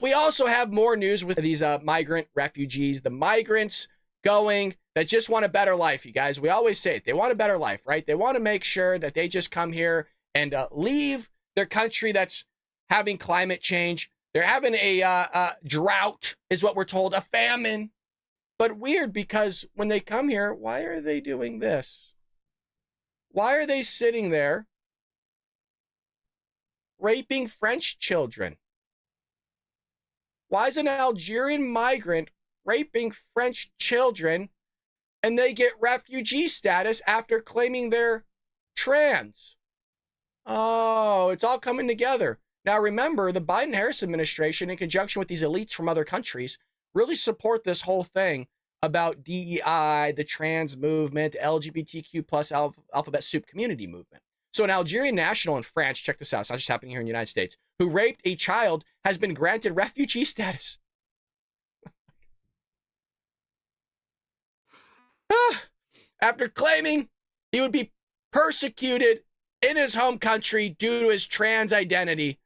We also have more news with these migrant refugees, the migrants going that just want a better life, you guys. We always say it. They want a better life, right? They want to make sure that they just come here and leave their country that's having climate change. They're having a drought, is what we're told, a famine. But weird, because when they come here, why are they doing this? Why are they sitting there raping French children? Why is an Algerian migrant raping French children and they get refugee status after claiming they're trans? Oh, it's all coming together. Now, remember, the Biden-Harris administration, in conjunction with these elites from other countries, really support this whole thing about DEI, the trans movement, LGBTQ plus alphabet soup community movement. So an Algerian national in France, check this out, it's not just happening here in the United States, who raped a child has been granted refugee status. After claiming he would be persecuted in his home country due to his trans identity.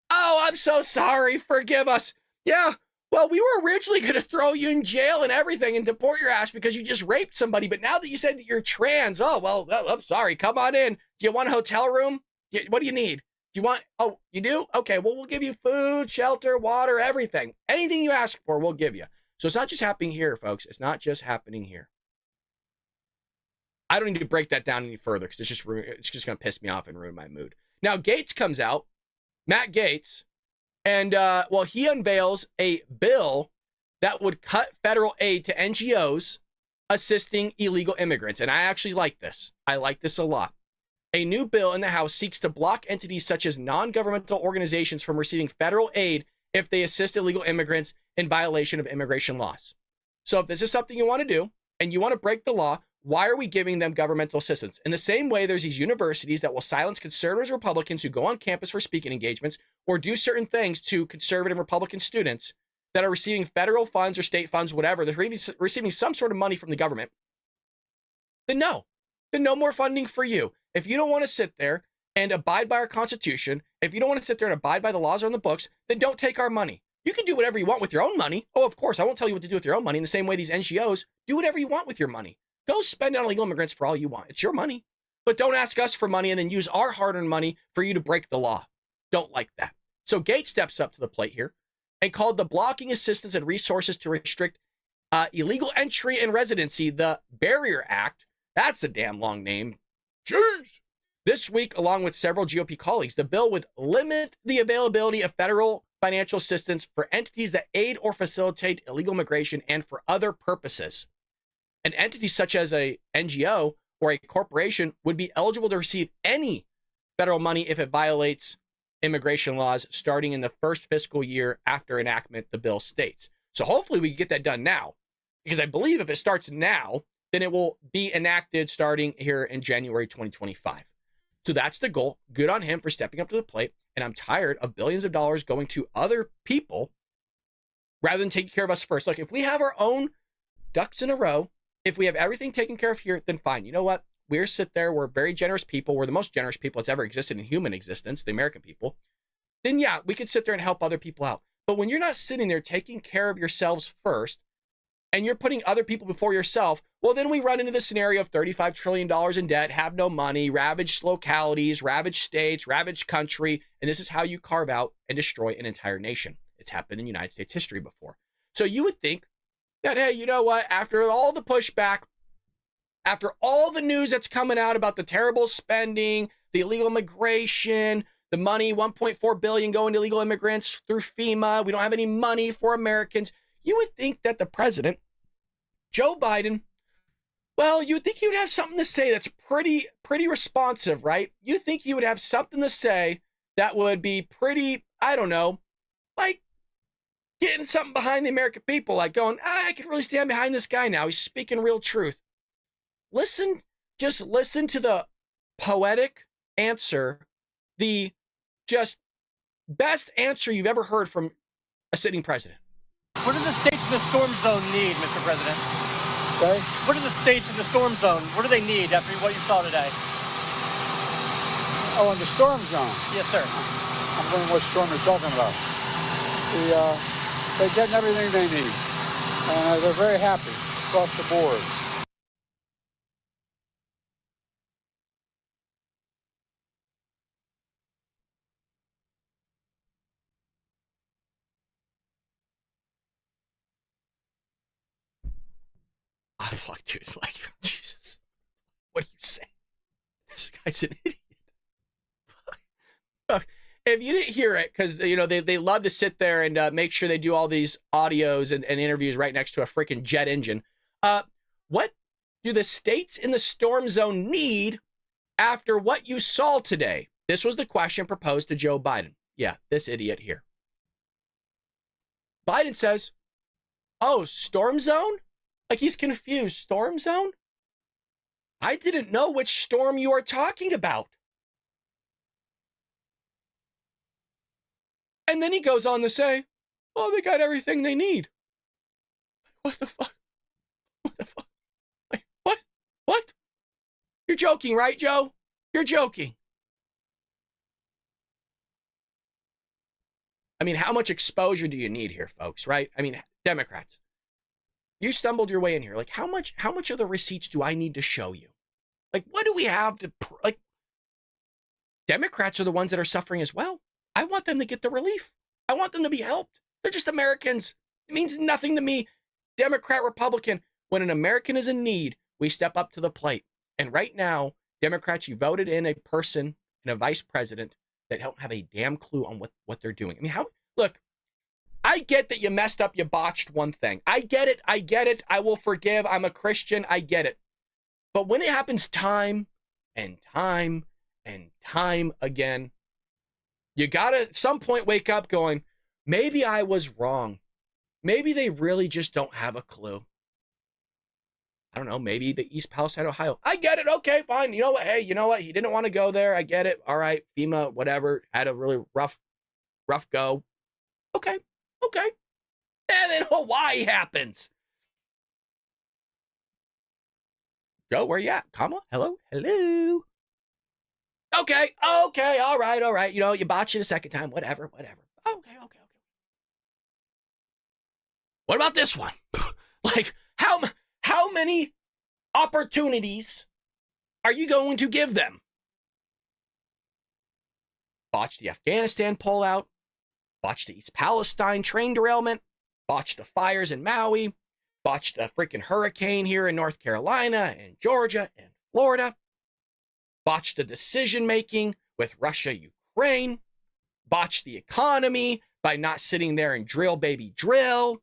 Oh, I'm so sorry. Forgive us. Yeah, well, we were originally going to throw you in jail and everything and deport your ass because you just raped somebody. But now that you said that you're trans, oh, well, I'm sorry. Come on in. Do you want a hotel room? What do you need? Do you want, oh, you do? Okay, well, we'll give you food, shelter, water, everything. Anything you ask for, we'll give you. So it's not just happening here, folks. It's not just happening here. I don't need to break that down any further because it's just going to piss me off and ruin my mood. Now, Gaetz comes out, Matt Gaetz, and, well, he unveils a bill that would cut federal aid to NGOs assisting illegal immigrants. And I actually like this. I like this a lot. A new bill in the House seeks to block entities such as non-governmental organizations from receiving federal aid if they assist illegal immigrants in violation of immigration laws. So if this is something you want to do and you want to break the law, why are we giving them governmental assistance? In the same way, there's these universities that will silence conservatives and Republicans who go on campus for speaking engagements or do certain things to conservative Republican students that are receiving federal funds or state funds, whatever. They're receiving some sort of money from the government. Then no more funding for you. If you don't want to sit there and abide by our Constitution, if you don't want to sit there and abide by the laws on the books, then don't take our money. You can do whatever you want with your own money. Oh, of course, I won't tell you what to do with your own money. In the same way, these NGOs, do whatever you want with your money. Go spend it on illegal immigrants for all you want. It's your money. But don't ask us for money and then use our hard-earned money for you to break the law. Don't like that. So Gaetz steps up to the plate here and called the Blocking Assistance and Resources to Restrict Illegal Entry and Residency, the Barrier Act. That's a damn long name. Jeez. This week, along with several GOP colleagues, the bill would limit the availability of federal financial assistance for entities that aid or facilitate illegal migration and for other purposes. An entity such as a NGO or a corporation would be eligible to receive any federal money if it violates immigration laws starting in the first fiscal year after enactment, the bill states. So hopefully we can get that done now, because I believe if it starts now, then it will be enacted starting here in January 2025. So that's the goal. Good on him for stepping up to the plate. And I'm tired of billions of dollars going to other people rather than taking care of us first. Look, if we have our own ducks in a row, if we have everything taken care of here, then fine. You know what? We're very generous people. We're the most generous people that's ever existed in human existence, the American people. Then yeah, we could sit there and help other people out. But when you're not sitting there taking care of yourselves first, and you're putting other people before yourself, well, then we run into the scenario of $35 trillion in debt, have no money, ravaged localities, ravaged states, ravaged country. And this is how you carve out and destroy an entire nation. It's happened in United States history before. So you would think that, hey, you know what? After all the pushback, after all the news that's coming out about the terrible spending, the illegal immigration, the money, $1.4 billion going to illegal immigrants through FEMA, we don't have any money for Americans. You would think that the president, Joe Biden, well, you would think he would have something to say that's pretty responsive, right? You think he would have something to say that would be pretty, I don't know, like getting something behind the American people, like going, I can really stand behind this guy now. He's speaking real truth. Just listen to the poetic answer, the just best answer you've ever heard from a sitting president. What do the states in the storm zone need, Mr. President? Okay. What do the states in the storm zone, what do they need after what you saw today? Oh, in the storm zone? Yes, sir. I'm wondering what storm you're talking about. They're getting everything they need. And they're very happy across the board. I'm like, dude, like, Jesus, what are you saying? This guy's an idiot. Look, if you didn't hear it, because, you know, they love to sit there and make sure they do all these audios and interviews right next to a freaking jet engine. What do the states in the storm zone need after what you saw today? This was the question proposed to Joe Biden. Yeah, this idiot here. Biden says, oh, storm zone? Like, he's confused. Storm zone? I didn't know which storm you are talking about. And then he goes on to say, oh, they got everything they need. What the fuck? What the fuck? Like, what? What? You're joking, right, Joe? You're joking. I mean, how much exposure do you need here, folks, right? I mean, Democrats, you stumbled your way in here. Like, how much of the receipts do I need to show you? Like, what do we have to, like, Democrats are the ones that are suffering as well. I want them to get the relief. I want them to be helped. They're just Americans. It means nothing to me, Democrat, Republican. When an American is in need, we step up to the plate. And right now, Democrats, you voted in a person and a vice president that don't have a damn clue on what they're doing. I mean, look, I get that you messed up, you botched one thing. I get it. I will forgive. I'm a Christian. I get it. But when it happens time and time and time again, you gotta at some point wake up going, maybe I was wrong. Maybe they really just don't have a clue. I don't know, maybe the East Palestine, Ohio. I get it. Okay, fine. You know what? Hey, you know what? He didn't want to go there. I get it. All right. FEMA, whatever, had a really rough go. Okay. And then Hawaii happens. Joe, where you at? Kamala? Hello? Okay. All right. You know, you botched it a second time. Whatever. Okay. What about this one? Like, how many opportunities are you going to give them? Botch the Afghanistan pullout, botch the East Palestine train derailment, botch the fires in Maui, botch the freaking hurricane here in North Carolina and Georgia and Florida, botch the decision-making with Russia, Ukraine, botch the economy by not sitting there and drill, baby, drill,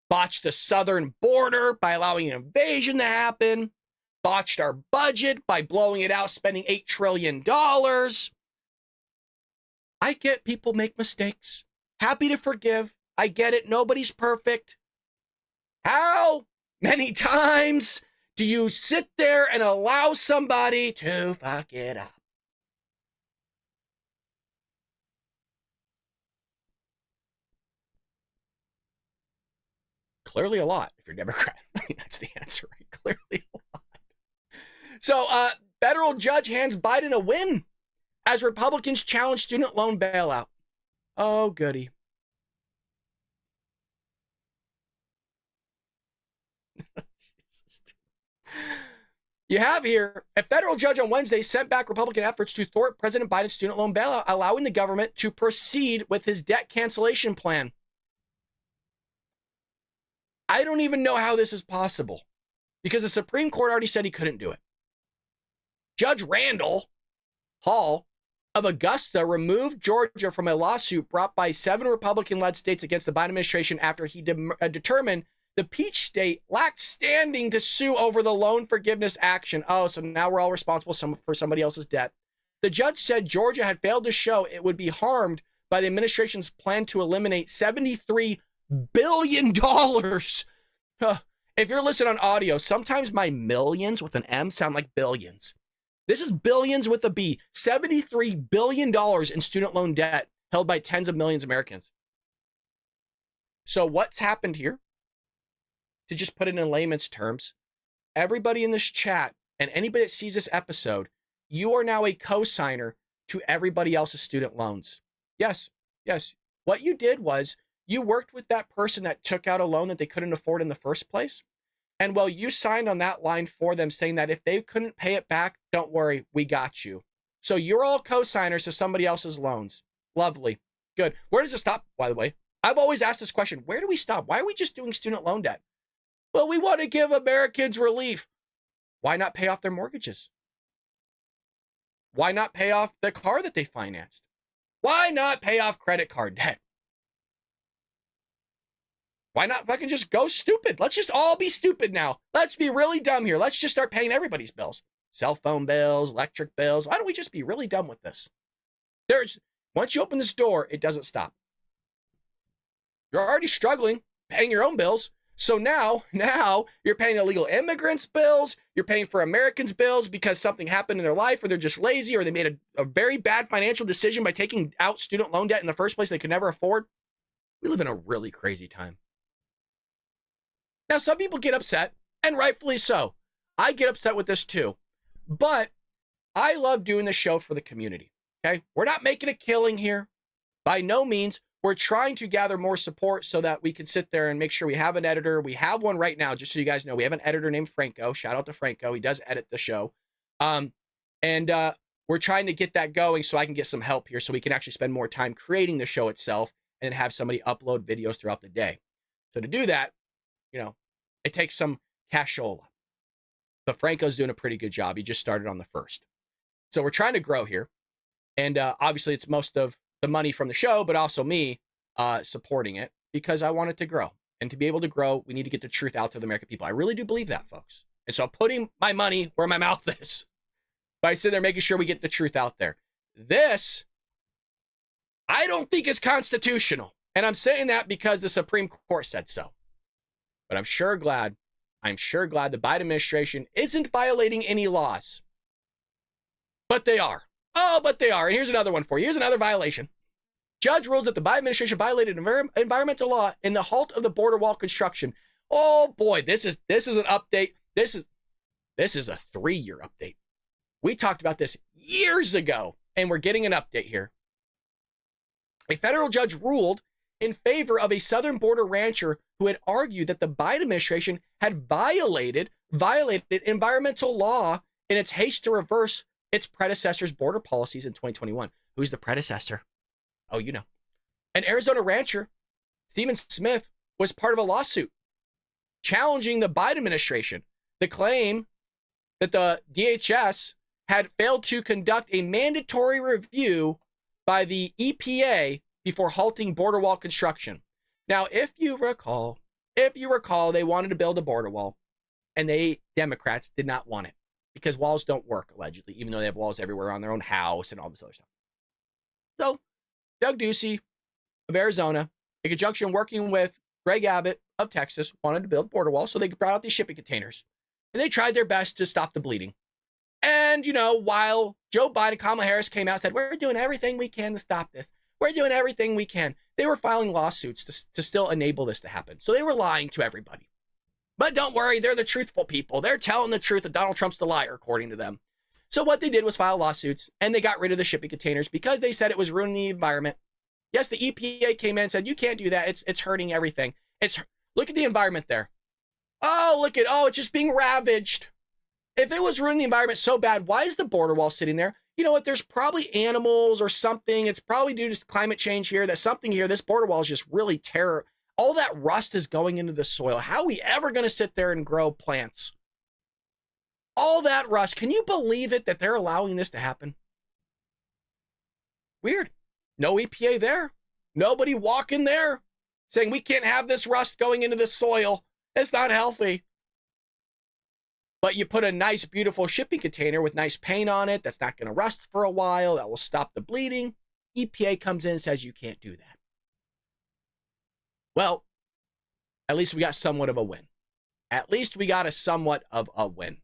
botched the southern border by allowing an invasion to happen, botched our budget by blowing it out, spending $8 trillion. I get people make mistakes. Happy to forgive. I get it. Nobody's perfect. How many times do you sit there and allow somebody to fuck it up? Clearly a lot if you're Democrat. I mean, that's the answer, right? Clearly a lot. So, federal judge hands Biden a win as Republicans challenge student loan bailout. Oh, goody. You have here, a federal judge on Wednesday sent back Republican efforts to thwart President Biden's student loan bailout, allowing the government to proceed with his debt cancellation plan. I don't even know how this is possible because the Supreme Court already said he couldn't do it. Judge Randall Hall of Augusta removed Georgia from a lawsuit brought by 7 Republican-led states against the Biden administration after he determined the Peach State lacked standing to sue over the loan forgiveness action. Oh, so now we're all responsible for somebody else's debt. The judge said Georgia had failed to show it would be harmed by the administration's plan to eliminate $73 billion. If you're listening on audio, sometimes my millions with an M sound like billions. This is billions with a B. $73 billion in student loan debt held by tens of millions of Americans. So what's happened here? To just put it in layman's terms, everybody in this chat and anybody that sees this episode, you are now a co-signer to everybody else's student loans. Yes. What you did was You worked with that person that took out a loan that they couldn't afford in the first place. And well, you signed on that line for them saying that if they couldn't pay it back, don't worry, we got you. So you're all co-signers to somebody else's loans. Lovely. Good. Where does it stop, by the way? I've always asked this question. Where do we stop? Why are we just doing student loan debt? Well, we want to give Americans relief. Why not pay off their mortgages? Why not pay off the car that they financed? Why not pay off credit card debt? Why not fucking just go stupid? Let's just all be stupid now. Let's be really dumb here. Let's just start paying everybody's bills. Cell phone bills, electric bills. Why don't we just be really dumb with this? Once you open this door, it doesn't stop. You're already struggling paying your own bills. So now you're paying illegal immigrants' bills. You're paying for Americans' bills because something happened in their life, or they're just lazy, or they made a very bad financial decision by taking out student loan debt in the first place they could never afford. We live in a really crazy time. Now, some people get upset, and rightfully so. I get upset with this too. But I love doing the show for the community, okay? We're not making a killing here. By no means. We're trying to gather more support so that we can sit there and make sure we have an editor. We have one right now, just so you guys know. We have an editor named Franco. Shout out to Franco. He does edit the show. We're trying to get that going so I can get some help here so we can actually spend more time creating the show itself and have somebody upload videos throughout the day. So to do that, it takes some cashola. But Franco's doing a pretty good job. He just started on the 1st. So we're trying to grow here. And obviously it's most of the money from the show, but also me supporting it because I want it to grow. And to be able to grow, we need to get the truth out to the American people. I really do believe that, folks. And so I'm putting my money where my mouth is by sitting there making sure we get the truth out there. This, I don't think is constitutional. And I'm saying that because the Supreme Court said so. But I'm sure glad the Biden administration isn't violating any laws. But they are. Oh, but they are. And here's another one for you. Here's another violation. Judge rules that the Biden administration violated environmental law in the halt of the border wall construction. Oh boy, this is an update. This is a 3-year update. We talked about this years ago, and we're getting an update here. A federal judge ruled in favor of a southern border rancher who had argued that the Biden administration had violated environmental law in its haste to reverse its predecessor's border policies in 2021. Who's the predecessor? Oh, you know. An Arizona rancher, Stephen Smith, was part of a lawsuit challenging the Biden administration. The claim that the DHS had failed to conduct a mandatory review by the EPA before halting border wall construction. Now, if you recall, they wanted to build a border wall, and Democrats did not want it because walls don't work, allegedly, even though they have walls everywhere on their own house and all this other stuff. So Doug Ducey of Arizona, in conjunction working with Greg Abbott of Texas, wanted to build border walls so they could brought out these shipping containers. And they tried their best to stop the bleeding. And, while Joe Biden, Kamala Harris came out and said, we're doing everything we can to stop this. We're doing everything we can. They were filing lawsuits to still enable this to happen. So they were lying to everybody. But don't worry, they're the truthful people. They're telling the truth that Donald Trump's the liar, according to them. So what they did was file lawsuits, and they got rid of the shipping containers because they said it was ruining the environment. Yes, the EPA came in and said, you can't do that. It's hurting everything. Look at the environment there. It's just being ravaged. If it was ruining the environment so bad, why is the border wall sitting there? You know what? There's probably animals or something. It's probably due to climate change here. There's something here. This border wall is just really terror. All that rust is going into the soil. How are we ever going to sit there and grow plants? All that rust. Can you believe it that they're allowing this to happen? Weird. No EPA there. Nobody walking there saying we can't have this rust going into the soil. It's not healthy. But you put a nice, beautiful shipping container with nice paint on it that's not going to rust for a while. That will stop the bleeding. EPA comes in and says you can't do that. Well, at least we got somewhat of a win. At least we got a somewhat of a win.